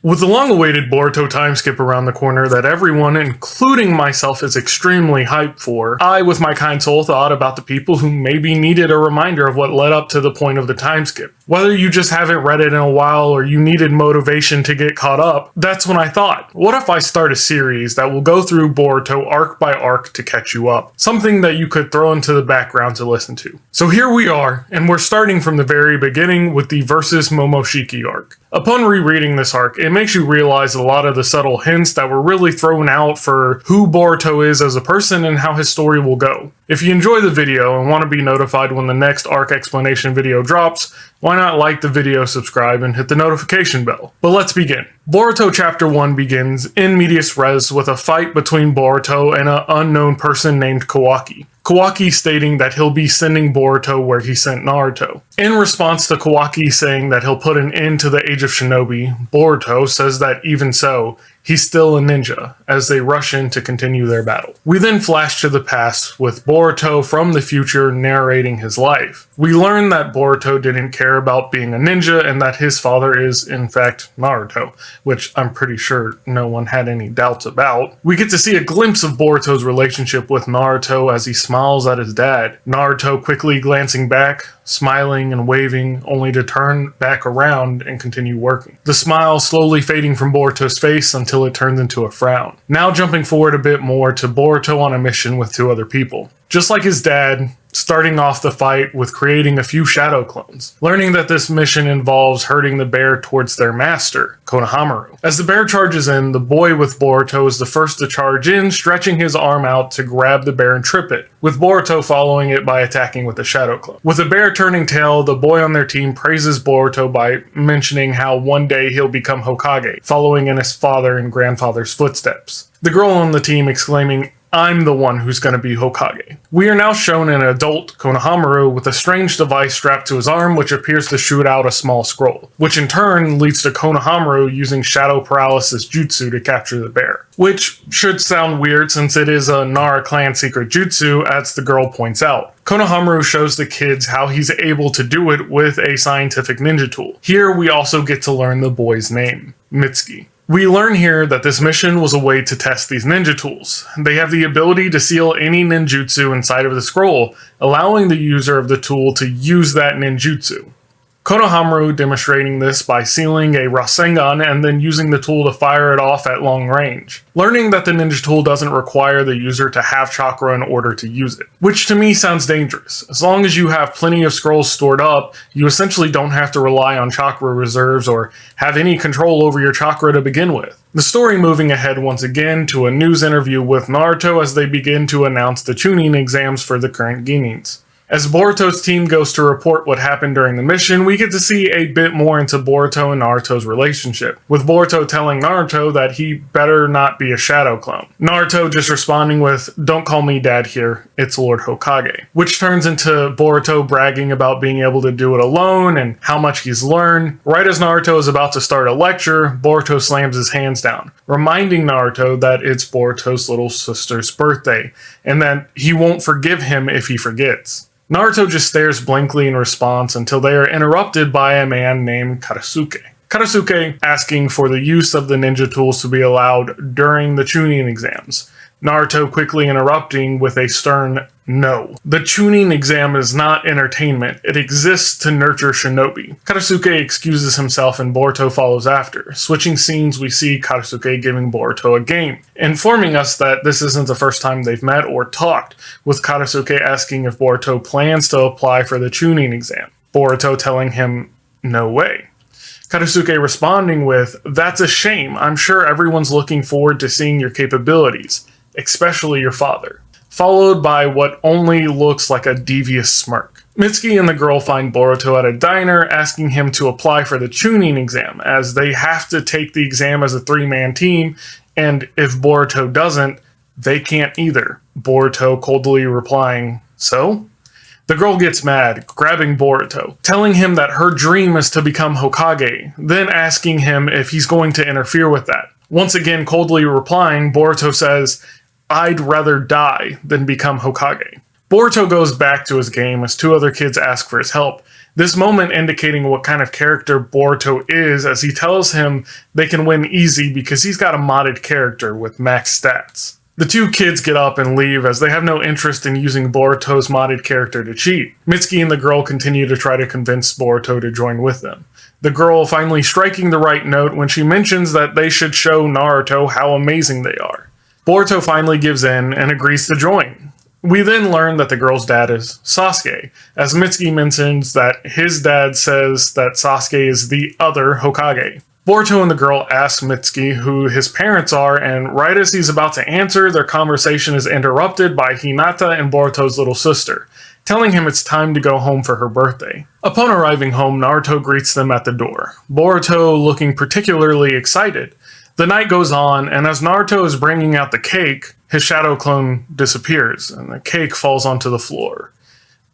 With the long-awaited Boruto time skip around the corner that everyone, including myself, is extremely hyped for, I, with my kind soul, thought about the people who maybe needed a reminder of what led up to the point of the time skip. Whether you just haven't read it in a while or you needed motivation to get caught up, that's when I thought, what if I start a series that will go through Boruto arc by arc to catch you up? Something that you could throw into the background to listen to. So here we are, and we're starting from the very beginning with the versus Momoshiki arc. Upon rereading this arc, it makes you realize a lot of the subtle hints that were really thrown out for who Boruto is as a person and how his story will go. If you enjoy the video and want to be notified when the next arc explanation video drops, why not like the video, subscribe, and hit the notification bell? But let's begin. Boruto Chapter 1 begins in medias res with a fight between Boruto and an unknown person named Kawaki. Kawaki stating that he'll be sending Boruto where he sent Naruto. In response to Kawaki saying that he'll put an end to the Age of Shinobi, Boruto says that even so, he's still a ninja, as they rush in to continue their battle. We then flash to the past, with Boruto from the future narrating his life. We learn that Boruto didn't care about being a ninja and that his father is, in fact, Naruto, which I'm pretty sure no one had any doubts about. We get to see a glimpse of Boruto's relationship with Naruto as he smiles at his dad. Naruto quickly glancing back, smiling and waving, only to turn back around and continue working. The smile slowly fading from Boruto's face until it turns into a frown. Now jumping forward a bit more to Boruto on a mission with two other people. Just like his dad, starting off the fight with creating a few shadow clones, learning that this mission involves herding the bear towards their master, Konohamaru. As the bear charges in, the boy with Boruto is the first to charge in, stretching his arm out to grab the bear and trip it, with Boruto following it by attacking with a shadow clone. With the bear turning tail, the boy on their team praises Boruto by mentioning how one day he'll become Hokage, following in his father and grandfather's footsteps. The girl on the team exclaiming, "I'm the one who's going to be Hokage." We are now shown an adult Konohamaru with a strange device strapped to his arm which appears to shoot out a small scroll, which in turn leads to Konohamaru using shadow paralysis jutsu to capture the bear. Which should sound weird since it is a Nara clan secret jutsu, as the girl points out. Konohamaru shows the kids how he's able to do it with a scientific ninja tool. Here we also get to learn the boy's name, Mitsuki. We learn here that this mission was a way to test these ninja tools. They have the ability to seal any ninjutsu inside of the scroll, allowing the user of the tool to use that ninjutsu. Konohamaru demonstrating this by sealing a Rasengan and then using the tool to fire it off at long range. Learning that the ninja tool doesn't require the user to have chakra in order to use it, which to me sounds dangerous. As long as you have plenty of scrolls stored up, you essentially don't have to rely on chakra reserves or have any control over your chakra to begin with. The story moving ahead once again to a news interview with Naruto as they begin to announce the Chunin exams for the current Genins. As Boruto's team goes to report what happened during the mission, we get to see a bit more into Boruto and Naruto's relationship, with Boruto telling Naruto that he better not be a shadow clone. Naruto just responding with, "Don't call me dad here, it's Lord Hokage," which turns into Boruto bragging about being able to do it alone and how much he's learned. Right as Naruto is about to start a lecture, Boruto slams his hands down, reminding Naruto that it's Boruto's little sister's birthday, and that he won't forgive him if he forgets. Naruto just stares blankly in response until they are interrupted by a man named Karasuke. Karasuke asking for the use of the ninja tools to be allowed during the Chunin exams. Naruto quickly interrupting with a stern no. The Chunin exam is not entertainment, it exists to nurture shinobi. Karasuke excuses himself and Boruto follows after. Switching scenes, we see Karasuke giving Boruto a game, informing us that this isn't the first time they've met or talked, with Karasuke asking if Boruto plans to apply for the Chunin exam. Boruto telling him, "No way." Karasuke responding with, "That's a shame, I'm sure everyone's looking forward to seeing your capabilities, especially your father," followed by what only looks like a devious smirk. Mitsuki and the girl find Boruto at a diner, asking him to apply for the Chunin exam, as they have to take the exam as a three-man team, and if Boruto doesn't, they can't either. Boruto coldly replying, "So?" The girl gets mad, grabbing Boruto, telling him that her dream is to become Hokage, then asking him if he's going to interfere with that. Once again coldly replying, Boruto says, "I'd rather die than become Hokage." Boruto goes back to his game as two other kids ask for his help. This moment indicating what kind of character Boruto is, as he tells him they can win easy because he's got a modded character with max stats. The two kids get up and leave as they have no interest in using Boruto's modded character to cheat. Mitsuki and the girl continue to try to convince Boruto to join with them. The girl finally striking the right note when she mentions that they should show Naruto how amazing they are. Boruto finally gives in and agrees to join. We then learn that the girl's dad is Sasuke, as Mitsuki mentions that his dad says that Sasuke is the other Hokage. Boruto and the girl ask Mitsuki who his parents are, and right as he's about to answer, their conversation is interrupted by Hinata and Boruto's little sister, telling him it's time to go home for her birthday. Upon arriving home, Naruto greets them at the door, Boruto looking particularly excited. The night goes on, and as Naruto is bringing out the cake, his shadow clone disappears, and the cake falls onto the floor.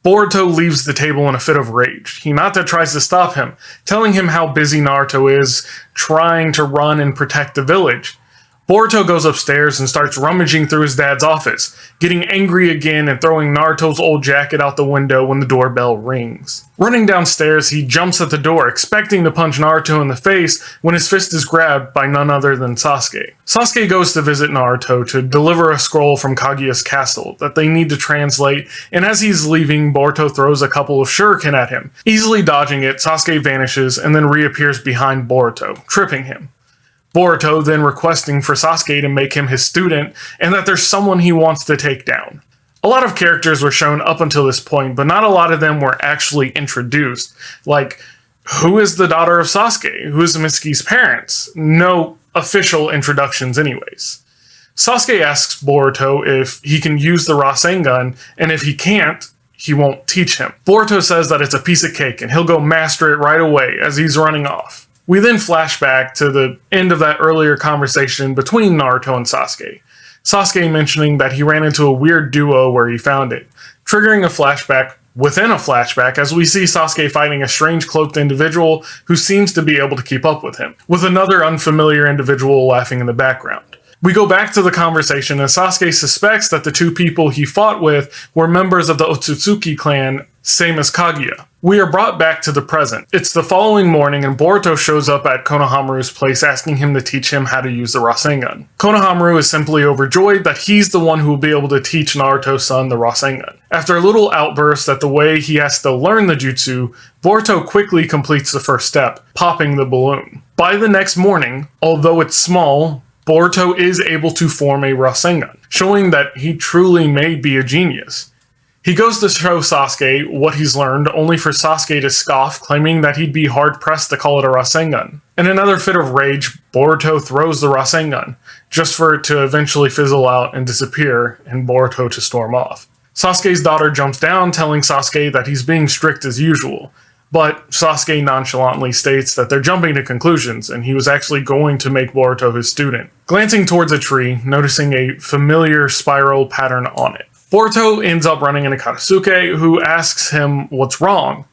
Boruto leaves the table in a fit of rage. Hinata tries to stop him, telling him how busy Naruto is trying to run and protect the village. Boruto goes upstairs and starts rummaging through his dad's office, getting angry again and throwing Naruto's old jacket out the window when the doorbell rings. Running downstairs, he jumps at the door, expecting to punch Naruto in the face when his fist is grabbed by none other than Sasuke. Sasuke goes to visit Naruto to deliver a scroll from Kaguya's castle that they need to translate, and as he's leaving, Boruto throws a couple of shuriken at him. Easily dodging it, Sasuke vanishes and then reappears behind Boruto, tripping him. Boruto then requesting for Sasuke to make him his student, and that there's someone he wants to take down. A lot of characters were shown up until this point, but not a lot of them were actually introduced. Like, who is the daughter of Sasuke? Who is Mitsuki's parents? No official introductions anyways. Sasuke asks Boruto if he can use the Rasengan, and if he can't, he won't teach him. Boruto says that it's a piece of cake, and he'll go master it right away as he's running off. We then flash back to the end of that earlier conversation between Naruto and Sasuke. Sasuke mentioning that he ran into a weird duo where he found it, triggering a flashback within a flashback as we see Sasuke fighting a strange cloaked individual who seems to be able to keep up with him, with another unfamiliar individual laughing in the background. We go back to the conversation and Sasuke suspects that the two people he fought with were members of the Otsutsuki clan, same as Kaguya. We are brought back to the present. It's the following morning and Boruto shows up at Konohamaru's place asking him to teach him how to use the Rasengan. Konohamaru is simply overjoyed that he's the one who will be able to teach Naruto's son the Rasengan. After a little outburst at the way he has to learn the jutsu, Boruto quickly completes the first step, popping the balloon. By the next morning, although it's small, Boruto is able to form a Rasengan, showing that he truly may be a genius. He goes to show Sasuke what he's learned, only for Sasuke to scoff, claiming that he'd be hard-pressed to call it a Rasengan. In another fit of rage, Boruto throws the Rasengan, just for it to eventually fizzle out and disappear, and Boruto to storm off. Sasuke's daughter jumps down, telling Sasuke that he's being strict as usual, but Sasuke nonchalantly states that they're jumping to conclusions, and he was actually going to make Boruto his student. Glancing towards a tree, noticing a familiar spiral pattern on it. Boruto ends up running into Katsuke, who asks him what's wrong.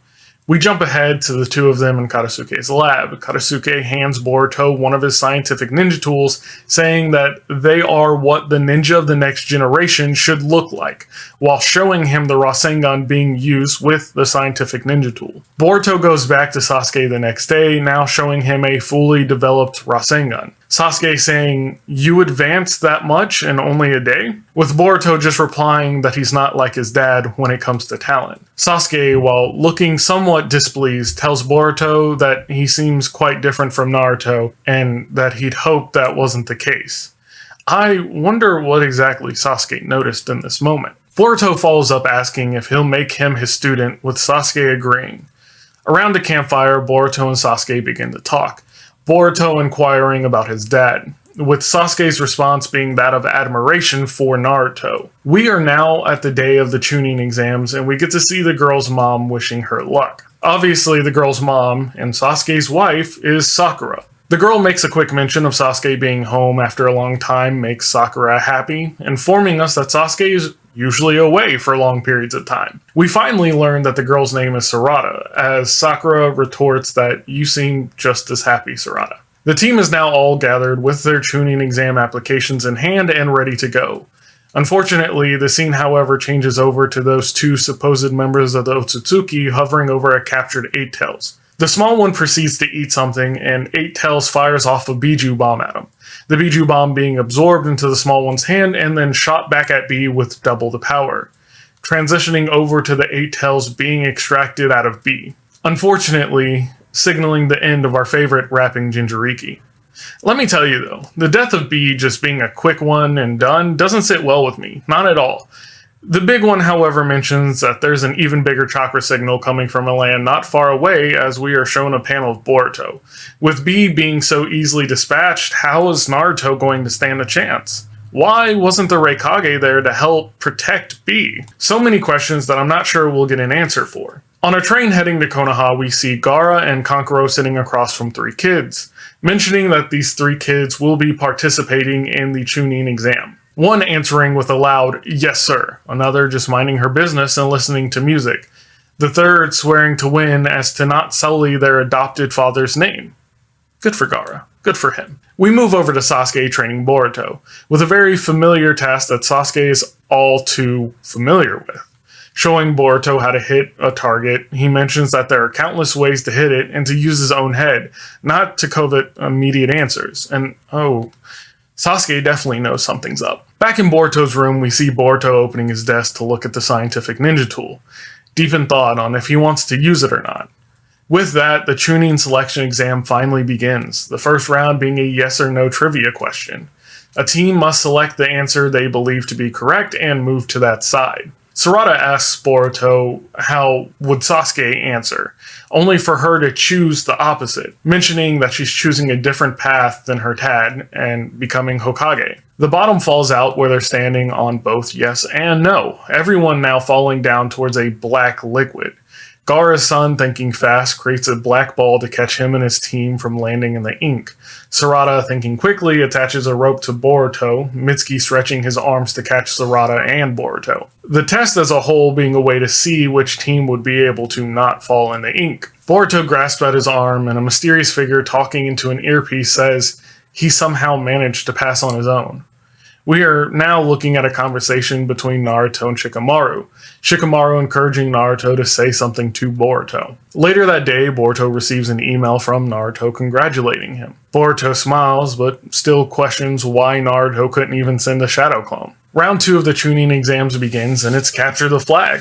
We jump ahead to the two of them in Katsuke's lab. Katsuke hands Boruto one of his scientific ninja tools, saying that they are what the ninja of the next generation should look like, while showing him the Rasengan being used with the scientific ninja tool. Boruto goes back to Sasuke the next day, now showing him a fully developed Rasengan. Sasuke saying, "You advanced that much in only a day?" With Boruto just replying that he's not like his dad when it comes to talent. Sasuke, while looking somewhat displeased, tells Boruto that he seems quite different from Naruto and that he'd hoped that wasn't the case. I wonder what exactly Sasuke noticed in this moment. Boruto follows up asking if he'll make him his student, with Sasuke agreeing. Around the campfire, Boruto and Sasuke begin to talk. Boruto inquiring about his dad, with Sasuke's response being that of admiration for Naruto. We are now at the day of the Chunin exams, and we get to see the girl's mom wishing her luck. Obviously, the girl's mom, and Sasuke's wife, is Sakura. The girl makes a quick mention of Sasuke being home after a long time makes Sakura happy, informing us that Sasuke is usually away for long periods of time. We finally learn that the girl's name is Sarada, as Sakura retorts that you seem just as happy, Sarada. The team is now all gathered with their Chunin exam applications in hand and ready to go. Unfortunately, the scene, however, changes over to those two supposed members of the Otsutsuki hovering over a captured Eight Tails. The small one proceeds to eat something, and Eight Tails fires off a Biju bomb at him. The Biju bomb being absorbed into the small one's hand and then shot back at B with double the power, transitioning over to the Eight Tails being extracted out of B. Unfortunately, signaling the end of our favorite rapping Jinchuriki. Let me tell you though, the death of B just being a quick one and done doesn't sit well with me, not at all. The big one, however, mentions that there's an even bigger chakra signal coming from a land not far away, as we are shown a panel of Boruto. With B being so easily dispatched, how is Naruto going to stand a chance? Why wasn't the Raikage there to help protect B? So many questions that I'm not sure we'll get an answer for. On a train heading to Konoha, we see Gaara and Kankuro sitting across from three kids, mentioning that these three kids will be participating in the Chunin exam. One answering with a loud, "Yes, sir." Another just minding her business and listening to music. The third swearing to win as to not sully their adopted father's name. Good for Gaara. Good for him. We move over to Sasuke training Boruto, with a very familiar task that Sasuke is all too familiar with. Showing Boruto how to hit a target, he mentions that there are countless ways to hit it and to use his own head, not to covet immediate answers. And Sasuke definitely knows something's up. Back in Boruto's room, we see Boruto opening his desk to look at the scientific ninja tool, deep in thought on if he wants to use it or not. With that, the Chunin selection exam finally begins, the first round being a yes or no trivia question. A team must select the answer they believe to be correct and move to that side. Sarada asks Boruto how would Sasuke answer, only for her to choose the opposite, mentioning that she's choosing a different path than her dad and becoming Hokage. The bottom falls out where they're standing on both yes and no, everyone now falling down towards a black liquid. Gaara's son, thinking fast, creates a black ball to catch him and his team from landing in the ink. Sarada, thinking quickly, attaches a rope to Boruto, Mitsuki stretching his arms to catch Sarada and Boruto. The test as a whole being a way to see which team would be able to not fall in the ink. Boruto grasps at his arm, and a mysterious figure talking into an earpiece says he somehow managed to pass on his own. We are now looking at a conversation between Naruto and Shikamaru. Shikamaru encouraging Naruto to say something to Boruto. Later that day, Boruto receives an email from Naruto congratulating him. Boruto smiles, but still questions why Naruto couldn't even send a shadow clone. Round 2 of the Chunin exams begins, and it's capture the flag.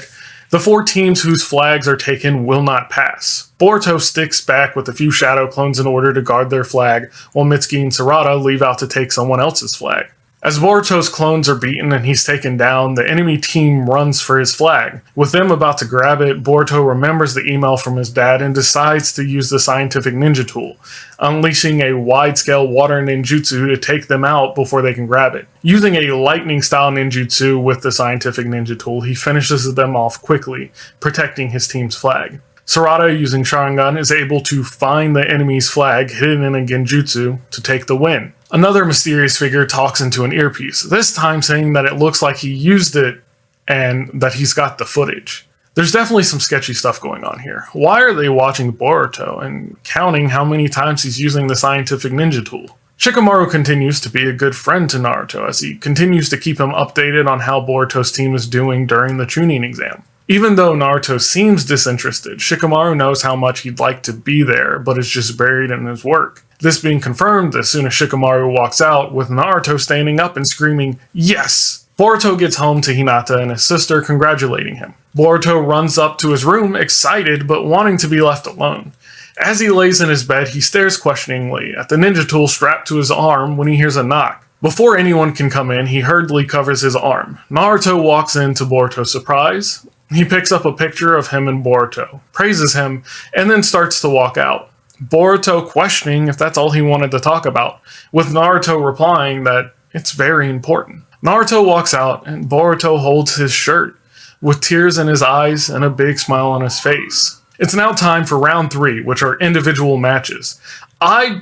The 4 teams whose flags are taken will not pass. Boruto sticks back with a few shadow clones in order to guard their flag, while Mitsuki and Sarada leave out to take someone else's flag. As Boruto's clones are beaten and he's taken down, the enemy team runs for his flag. With them about to grab it, Boruto remembers the email from his dad and decides to use the scientific ninja tool, unleashing a wide-scale water ninjutsu to take them out before they can grab it. Using a lightning-style ninjutsu with the scientific ninja tool, he finishes them off quickly, protecting his team's flag. Sarada, using Sharingan, is able to find the enemy's flag hidden in a genjutsu to take the win. Another mysterious figure talks into an earpiece, this time saying that it looks like he used it and that he's got the footage. There's definitely some sketchy stuff going on here. Why are they watching Boruto and counting how many times he's using the scientific ninja tool? Shikamaru continues to be a good friend to Naruto as he continues to keep him updated on how Boruto's team is doing during the Chunin exam. Even though Naruto seems disinterested, Shikamaru knows how much he'd like to be there, but is just buried in his work. This being confirmed as soon as Shikamaru walks out, with Naruto standing up and screaming, "Yes!" Boruto gets home to Hinata and his sister congratulating him. Boruto runs up to his room, excited but wanting to be left alone. As he lays in his bed, he stares questioningly at the ninja tool strapped to his arm when he hears a knock. Before anyone can come in, he hurriedly covers his arm. Naruto walks in to Boruto's surprise. He picks up a picture of him and Boruto, praises him, and then starts to walk out. Boruto questioning if that's all he wanted to talk about, with Naruto replying that it's very important. Naruto walks out, and Boruto holds his shirt, with tears in his eyes and a big smile on his face. It's now time for round 3, which are individual matches. I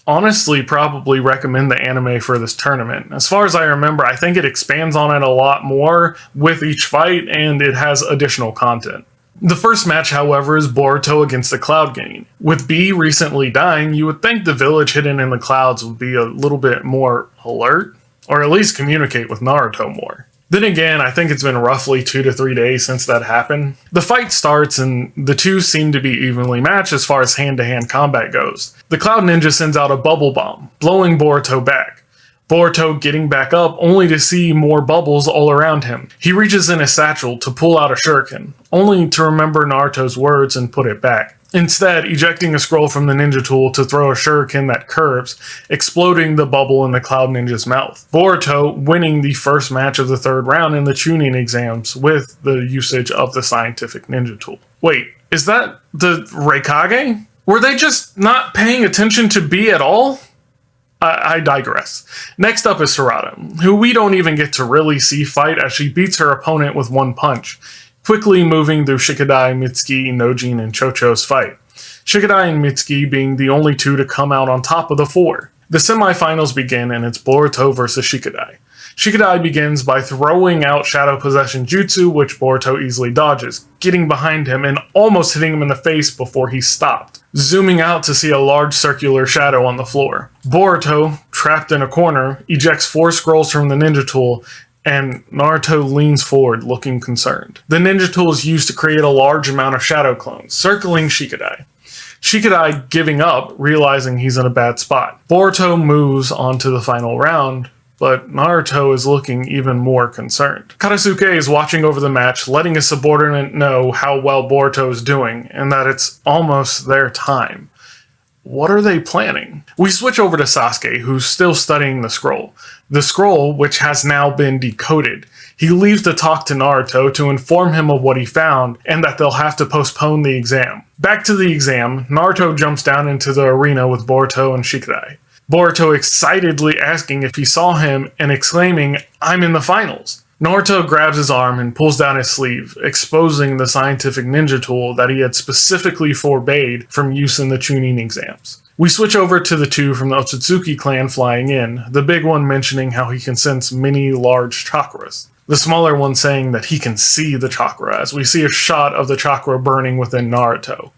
honestly probably recommend the anime for this tournament. As far as I remember, I think it expands on it a lot more with each fight, and it has additional content. The first match, however, is Boruto against the Cloud Gang. With B recently dying, you would think the village hidden in the clouds would be a little bit more alert, or at least communicate with Naruto more. Then again, I think it's been roughly 2 to 3 days since that happened. The fight starts and the two seem to be evenly matched as far as hand-to-hand combat goes. The Cloud Ninja sends out a bubble bomb, blowing Boruto back. Boruto getting back up only to see more bubbles all around him. He reaches in his satchel to pull out a shuriken, only to remember Naruto's words and put it back. Instead, ejecting a scroll from the ninja tool to throw a shuriken that curves, exploding the bubble in the Cloud Ninja's mouth. Boruto winning the first match of the third round in the Chunin Exams with the usage of the scientific ninja tool. Wait, is that the Reikage? Were they just not paying attention to B at all? I digress. Next up is Sarada, who we don't even get to really see fight as she beats her opponent with one punch, quickly moving through Shikadai, Mitsuki, Nojin, and Chocho's fight. Shikadai and Mitsuki being the only two to come out on top of the four. The semifinals begin and it's Boruto versus Shikadai. Shikadai begins by throwing out Shadow Possession Jutsu, which Boruto easily dodges, getting behind him and almost hitting him in the face before he stopped, zooming out to see a large circular shadow on the floor. Boruto, trapped in a corner, ejects 4 scrolls from the ninja tool, and Naruto leans forward looking concerned. The ninja tool is used to create a large amount of shadow clones, circling Shikadai. Shikadai giving up, realizing he's in a bad spot. Boruto moves on to the final round, but Naruto is looking even more concerned. Karasuke is watching over the match, letting his subordinate know how well Boruto is doing, and that it's almost their time. What are they planning? We switch over to Sasuke, who's still studying the scroll. The scroll, which has now been decoded. He leaves to talk to Naruto to inform him of what he found, and that they'll have to postpone the exam. Back to the exam, Naruto jumps down into the arena with Boruto and Shikadai. Boruto excitedly asking if he saw him and exclaiming, "I'm in the finals." Naruto grabs his arm and pulls down his sleeve, exposing the scientific ninja tool that he had specifically forbade from use in the Chunin Exams. We switch over to the two from the Otsutsuki clan flying in, the big one mentioning how he can sense many large chakras. The smaller one saying that he can see the chakra, as we see a shot of the chakra burning within Naruto.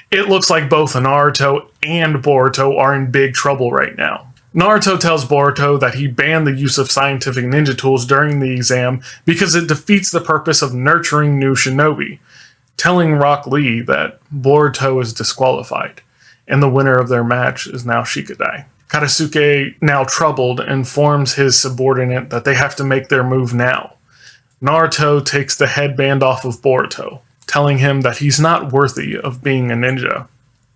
It looks like both Naruto and Boruto are in big trouble right now. Naruto tells Boruto that he banned the use of scientific ninja tools during the exam because it defeats the purpose of nurturing new shinobi, telling Rock Lee that Boruto is disqualified, and the winner of their match is now Shikadai. Karasuke, now troubled, informs his subordinate that they have to make their move now. Naruto takes the headband off of Boruto, telling him that he's not worthy of being a ninja,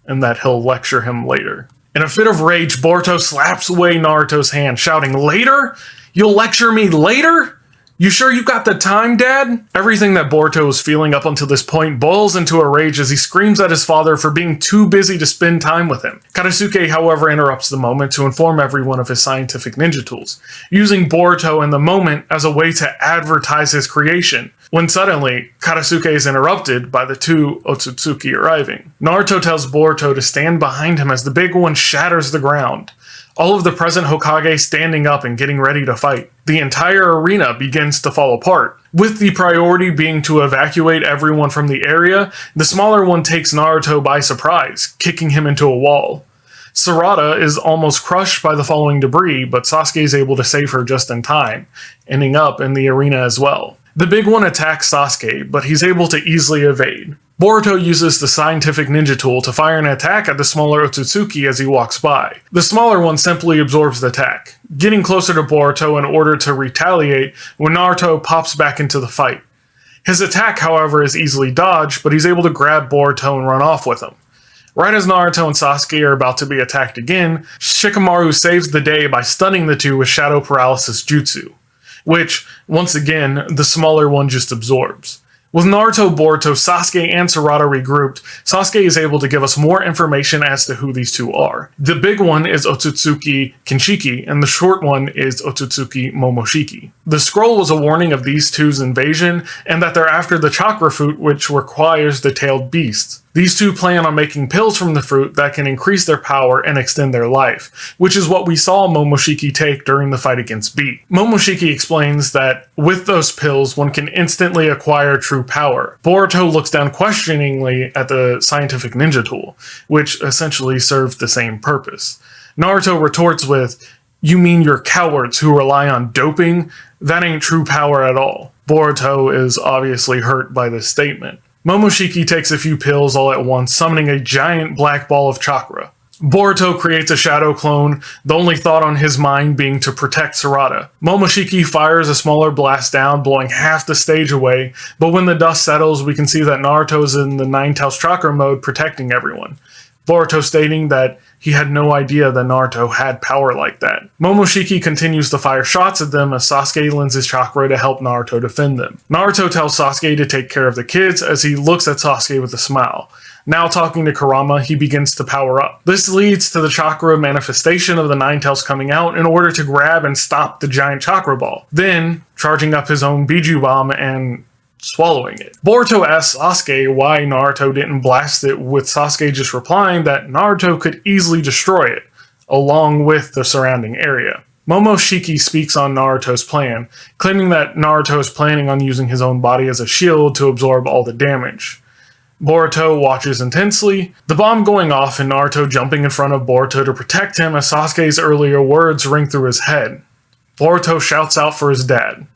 and that he'll lecture him later. In a fit of rage, Boruto slaps away Naruto's hand, shouting, "Later? You'll lecture me later? You sure you got the time, Dad?" Everything that Boruto was feeling up until this point boils into a rage as he screams at his father for being too busy to spend time with him. Karasuke, however, interrupts the moment to inform everyone of his scientific ninja tools, using Boruto in the moment as a way to advertise his creation, when suddenly, Karasuke is interrupted by the two Otsutsuki arriving. Naruto tells Boruto to stand behind him as the big one shatters the ground. All of the present Hokage standing up and getting ready to fight. The entire arena begins to fall apart. With the priority being to evacuate everyone from the area, the smaller one takes Naruto by surprise, kicking him into a wall. Sarada is almost crushed by the falling debris, but Sasuke is able to save her just in time, ending up in the arena as well. The big one attacks Sasuke, but he's able to easily evade. Boruto uses the scientific ninja tool to fire an attack at the smaller Otsutsuki as he walks by. The smaller one simply absorbs the attack, getting closer to Boruto in order to retaliate when Naruto pops back into the fight. His attack, however, is easily dodged, but he's able to grab Boruto and run off with him. Right as Naruto and Sasuke are about to be attacked again, Shikamaru saves the day by stunning the two with Shadow Paralysis Jutsu, which, once again, the smaller one just absorbs. With Naruto, Boruto, Sasuke, and Sarada regrouped, Sasuke is able to give us more information as to who these two are. The big one is Otsutsuki Kinshiki, and the short one is Otsutsuki Momoshiki. The scroll was a warning of these two's invasion, and that they're after the chakra fruit, which requires the tailed beasts. These two plan on making pills from the fruit that can increase their power and extend their life, which is what we saw Momoshiki take during the fight against B. Momoshiki explains that with those pills, one can instantly acquire true power. Boruto looks down questioningly at the scientific ninja tool, which essentially served the same purpose. Naruto retorts with, You mean you're cowards who rely on doping? That ain't true power at all. Boruto is obviously hurt by this statement. Momoshiki takes a few pills all at once, summoning a giant black ball of chakra. Boruto creates a shadow clone, the only thought on his mind being to protect Sarada. Momoshiki fires a smaller blast down, blowing half the stage away, but when the dust settles, we can see that Naruto is in the Nine-Tails chakra mode, protecting everyone. Boruto stating that he had no idea that Naruto had power like that. Momoshiki continues to fire shots at them as Sasuke lends his chakra to help Naruto defend them. Naruto tells Sasuke to take care of the kids as he looks at Sasuke with a smile. Now talking to Kurama, he begins to power up. This leads to the chakra manifestation of the Nine-Tails coming out in order to grab and stop the giant chakra ball. Then, charging up his own Biju bomb and swallowing it. Boruto asks Sasuke why Naruto didn't blast it, with Sasuke just replying that Naruto could easily destroy it, along with the surrounding area. Momoshiki speaks on Naruto's plan, claiming that Naruto is planning on using his own body as a shield to absorb all the damage. Boruto watches intensely, the bomb going off and Naruto jumping in front of Boruto to protect him as Sasuke's earlier words ring through his head. Boruto shouts out for his dad.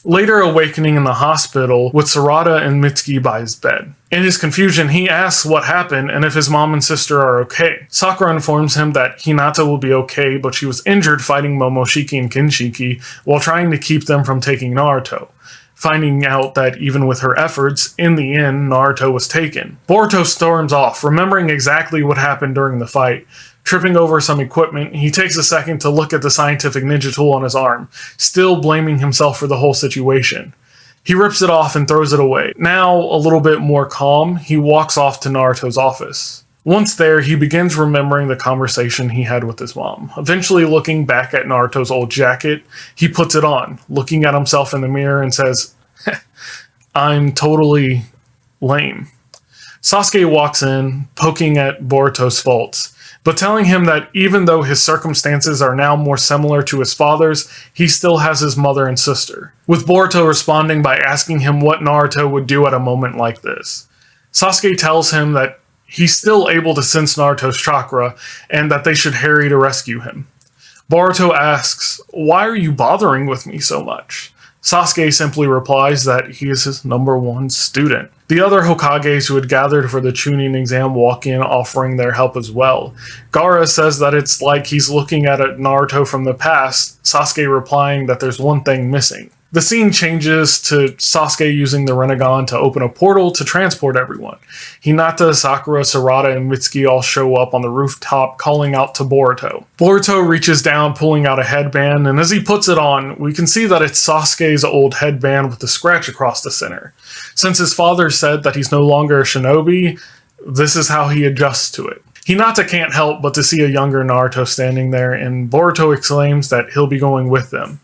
Later awakening in the hospital with Sarada and Mitsuki by his bed. In his confusion, he asks what happened and if his mom and sister are okay. Sakura informs him that Hinata will be okay, but she was injured fighting Momoshiki and Kinshiki while trying to keep them from taking Naruto. Finding out that even with her efforts, in the end, Naruto was taken. Boruto storms off, remembering exactly what happened during the fight. Tripping over some equipment, he takes a second to look at the scientific ninja tool on his arm, still blaming himself for the whole situation. He rips it off and throws it away. Now, a little bit more calm, he walks off to Naruto's office. Once there, he begins remembering the conversation he had with his mom. Eventually looking back at Naruto's old jacket, he puts it on, looking at himself in the mirror and says, "I'm totally lame." Sasuke walks in, poking at Boruto's faults, but telling him that even though his circumstances are now more similar to his father's, he still has his mother and sister, with Boruto responding by asking him what Naruto would do at a moment like this. Sasuke tells him that he's still able to sense Naruto's chakra, and that they should hurry to rescue him. Boruto asks, "Why are you bothering with me so much?" Sasuke simply replies that he is his #1 student. The other Hokages who had gathered for the Chunin exam walk in, offering their help as well. Gaara says that it's like he's looking at a Naruto from the past, Sasuke replying that there's one thing missing. The scene changes to Sasuke using the Rinnegan to open a portal to transport everyone. Hinata, Sakura, Sarada, and Mitsuki all show up on the rooftop calling out to Boruto. Boruto reaches down, pulling out a headband, and as he puts it on, we can see that it's Sasuke's old headband with a scratch across the center. Since his father said that he's no longer a shinobi, this is how he adjusts to it. Hinata can't help but to see a younger Naruto standing there, and Boruto exclaims that he'll be going with them.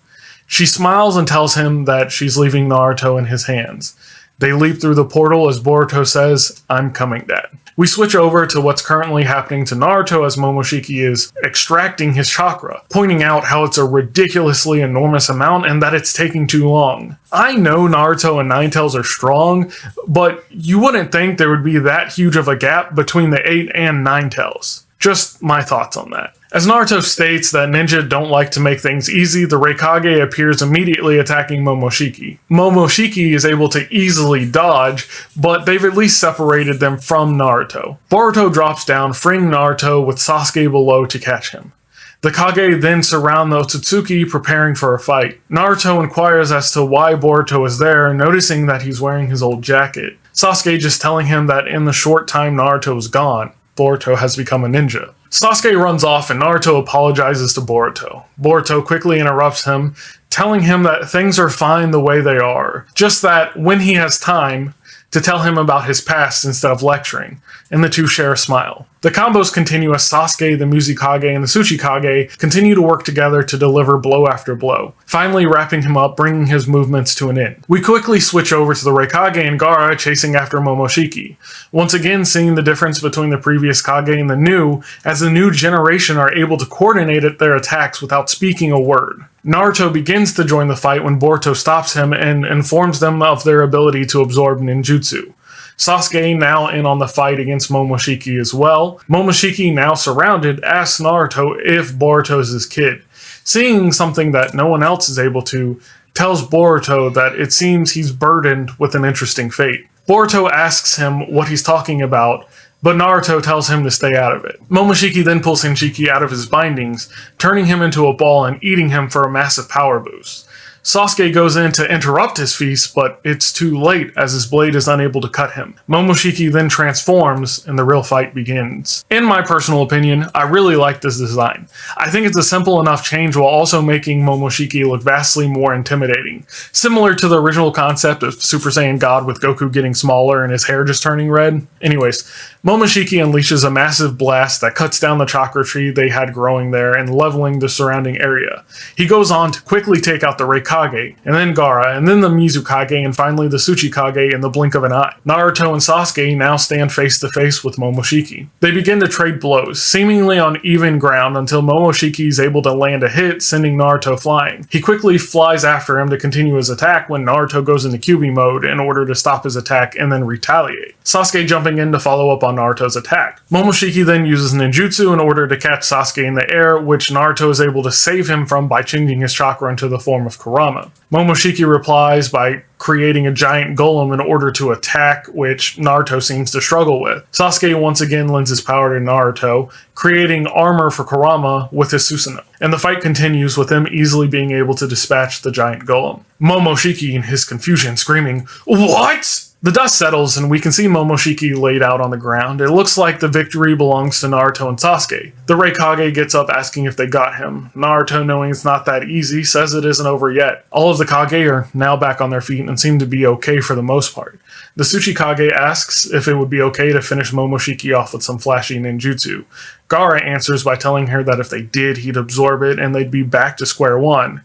She smiles and tells him that she's leaving Naruto in his hands. They leap through the portal as Boruto says, "I'm coming, Dad." We switch over to what's currently happening to Naruto as Momoshiki is extracting his chakra, pointing out how it's a ridiculously enormous amount and that it's taking too long. I know Naruto and Nine-Tails are strong, but you wouldn't think there would be that huge of a gap between the 8 and Nine-Tails. Just my thoughts on that. As Naruto states that ninja don't like to make things easy, the Raikage appears immediately attacking Momoshiki. Momoshiki is able to easily dodge, but they've at least separated them from Naruto. Boruto drops down, freeing Naruto with Sasuke below to catch him. The Kage then surround the Otsutsuki, preparing for a fight. Naruto inquires as to why Boruto is there, noticing that he's wearing his old jacket. Sasuke just telling him that in the short time Naruto was gone, Boruto has become a ninja. Sasuke runs off and Naruto apologizes to Boruto. Boruto quickly interrupts him, telling him that things are fine the way they are, just that when he has time, to tell him about his past instead of lecturing, and the two share a smile. The combos continue as Sasuke, the Mizukage, and the Tsuchikage continue to work together to deliver blow after blow, finally wrapping him up, bringing his movements to an end. We quickly switch over to the Raikage and Gaara chasing after Momoshiki, once again seeing the difference between the previous Kage and the new, as the new generation are able to coordinate their attacks without speaking a word. Naruto begins to join the fight when Boruto stops him and informs them of their ability to absorb ninjutsu. Sasuke, now in on the fight against Momoshiki as well. Momoshiki, now surrounded, asks Naruto if Boruto is his kid, Seeing something that no one else is able to tells Boruto that it seems he's burdened with an interesting fate. Boruto asks him what he's talking about, but Naruto tells him to stay out of it. Momoshiki then pulls Shinshiki out of his bindings, turning him into a ball and eating him for a massive power boost. Sasuke goes in to interrupt his feast, but it's too late as his blade is unable to cut him. Momoshiki then transforms and the real fight begins. In my personal opinion, I really like this design. I think it's a simple enough change while also making Momoshiki look vastly more intimidating. Similar to the original concept of Super Saiyan God with Goku getting smaller and his hair just turning red. Anyways, Momoshiki unleashes a massive blast that cuts down the chakra tree they had growing there and leveling the surrounding area. He goes on to quickly take out the Reikage, and then Gaara, and then the Mizukage, and finally the Tsuchikage in the blink of an eye. Naruto and Sasuke now stand face to face with Momoshiki. They begin to trade blows, seemingly on even ground until Momoshiki is able to land a hit, sending Naruto flying. He quickly flies after him to continue his attack when Naruto goes into Kyuubi mode in order to stop his attack and then retaliate. Sasuke jumping in to follow up on Naruto's attack. Momoshiki then uses ninjutsu in order to catch Sasuke in the air, which Naruto is able to save him from by changing his chakra into the form of Kurama. Momoshiki replies by creating a giant golem in order to attack, which Naruto seems to struggle with. Sasuke once again lends his power to Naruto, creating armor for Kurama with his Susanoo. And the fight continues with him easily being able to dispatch the giant golem. Momoshiki in his confusion screaming, "What?" The dust settles and we can see Momoshiki laid out on the ground. It looks like the victory belongs to Naruto and Sasuke. The Reikage gets up asking if they got him. Naruto, knowing it's not that easy, says it isn't over yet. All of the Kage are now back on their feet and seem to be okay for the most part. The Tsuchikage asks if it would be okay to finish Momoshiki off with some flashy ninjutsu. Gaara answers by telling her that if they did, he'd absorb it and they'd be back to square one.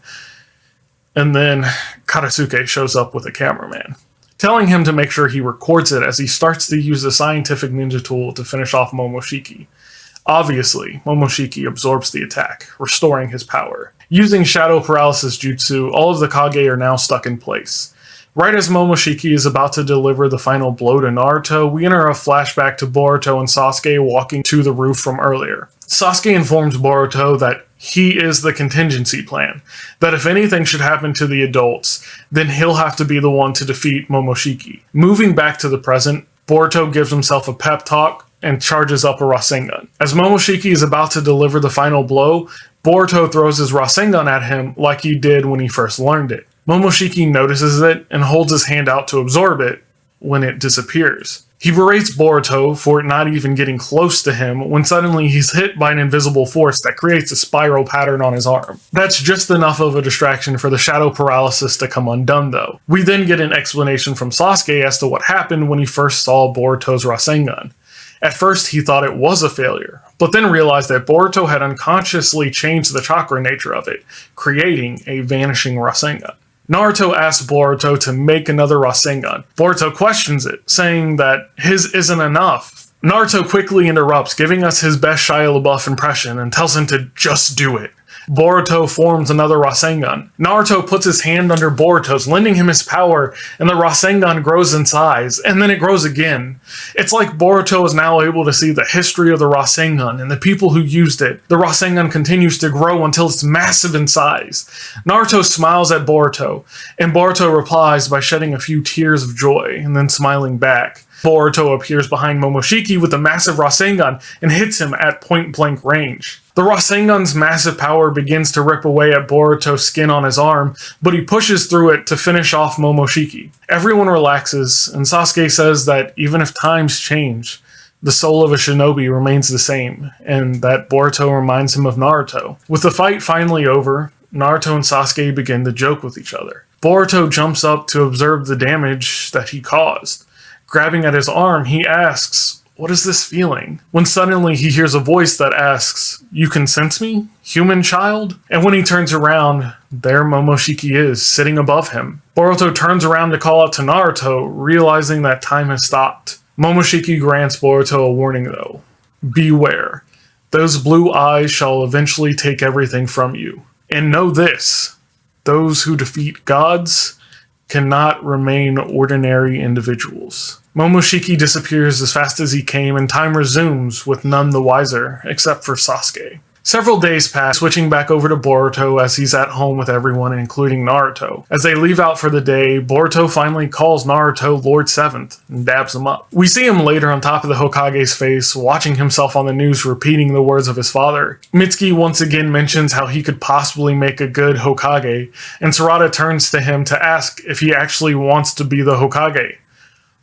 And then Katasuke shows up with a cameraman, telling him to make sure he records it as he starts to use the scientific ninja tool to finish off Momoshiki. Obviously, Momoshiki absorbs the attack, restoring his power. Using shadow paralysis jutsu, all of the Kage are now stuck in place. Right as Momoshiki is about to deliver the final blow to Naruto, we enter a flashback to Boruto and Sasuke walking to the roof from earlier. Sasuke informs Boruto that he is the contingency plan, that if anything should happen to the adults, then he'll have to be the one to defeat Momoshiki. Moving back to the present, Boruto gives himself a pep talk and charges up a Rasengan. As Momoshiki is about to deliver the final blow, Boruto throws his Rasengan at him like he did when he first learned it. Momoshiki notices it and holds his hand out to absorb it when it disappears. He berates Boruto for not even getting close to him when suddenly he's hit by an invisible force that creates a spiral pattern on his arm. That's just enough of a distraction for the shadow paralysis to come undone though. We then get an explanation from Sasuke as to what happened when he first saw Boruto's Rasengan. At first he thought it was a failure, but then realized that Boruto had unconsciously changed the chakra nature of it, creating a vanishing Rasengan. Naruto asks Boruto to make another Rasengan. Boruto questions it, saying that his isn't enough. Naruto quickly interrupts, giving us his best Shia LaBeouf impression and tells him to just do it. Boruto forms another Rasengan. Naruto puts his hand under Boruto's, lending him his power, and the Rasengan grows in size, and then it grows again. It's like Boruto is now able to see the history of the Rasengan and the people who used it. The Rasengan continues to grow until it's massive in size. Naruto smiles at Boruto, and Boruto replies by shedding a few tears of joy, and then smiling back. Boruto appears behind Momoshiki with a massive Rasengan and hits him at point-blank range. The Rasengan's massive power begins to rip away at Boruto's skin on his arm, but he pushes through it to finish off Momoshiki. Everyone relaxes, and Sasuke says that even if times change, the soul of a shinobi remains the same, and that Boruto reminds him of Naruto. With the fight finally over, Naruto and Sasuke begin to joke with each other. Boruto jumps up to observe the damage that he caused. Grabbing at his arm, he asks, "What is this feeling?" When suddenly he hears a voice that asks, "You can sense me, human child?" And when he turns around, there Momoshiki is, sitting above him. Boruto turns around to call out to Naruto, realizing that time has stopped. Momoshiki grants Boruto a warning though. Beware. Those blue eyes shall eventually take everything from you. And know this, those who defeat gods cannot remain ordinary individuals. Momoshiki disappears as fast as he came, and time resumes with none the wiser, except for Sasuke. Several days pass, switching back over to Boruto as he's at home with everyone, including Naruto. As they leave out for the day, Boruto finally calls Naruto Lord Seventh and dabs him up. We see him later on top of the Hokage's face, watching himself on the news repeating the words of his father. Mitsuki once again mentions how he could possibly make a good Hokage, and Sarada turns to him to ask if he actually wants to be the Hokage.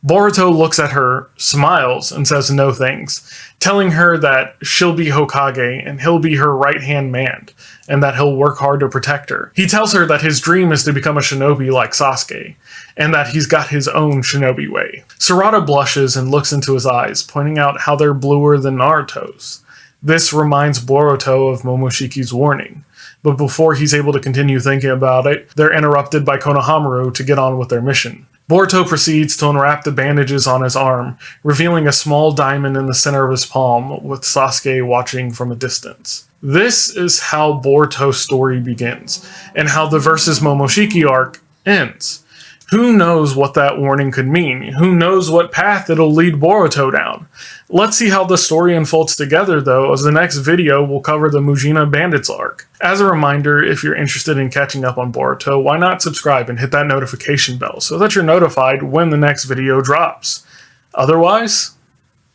Boruto looks at her, smiles, and says no thanks, telling her that she'll be Hokage and he'll be her right-hand man, and that he'll work hard to protect her. He tells her that his dream is to become a shinobi like Sasuke, and that he's got his own shinobi way. Sarada blushes and looks into his eyes, pointing out how they're bluer than Naruto's. This reminds Boruto of Momoshiki's warning, but before he's able to continue thinking about it, they're interrupted by Konohamaru to get on with their mission. Boruto proceeds to unwrap the bandages on his arm, revealing a small diamond in the center of his palm, with Sasuke watching from a distance. This is how Boruto's story begins, and how the versus Momoshiki arc ends. Who knows what that warning could mean? Who knows what path it'll lead Boruto down? Let's see how the story unfolds together, though, as the next video will cover the Mujina Bandits arc. As a reminder, if you're interested in catching up on Boruto, why not subscribe and hit that notification bell so that you're notified when the next video drops. Otherwise,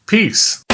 peace.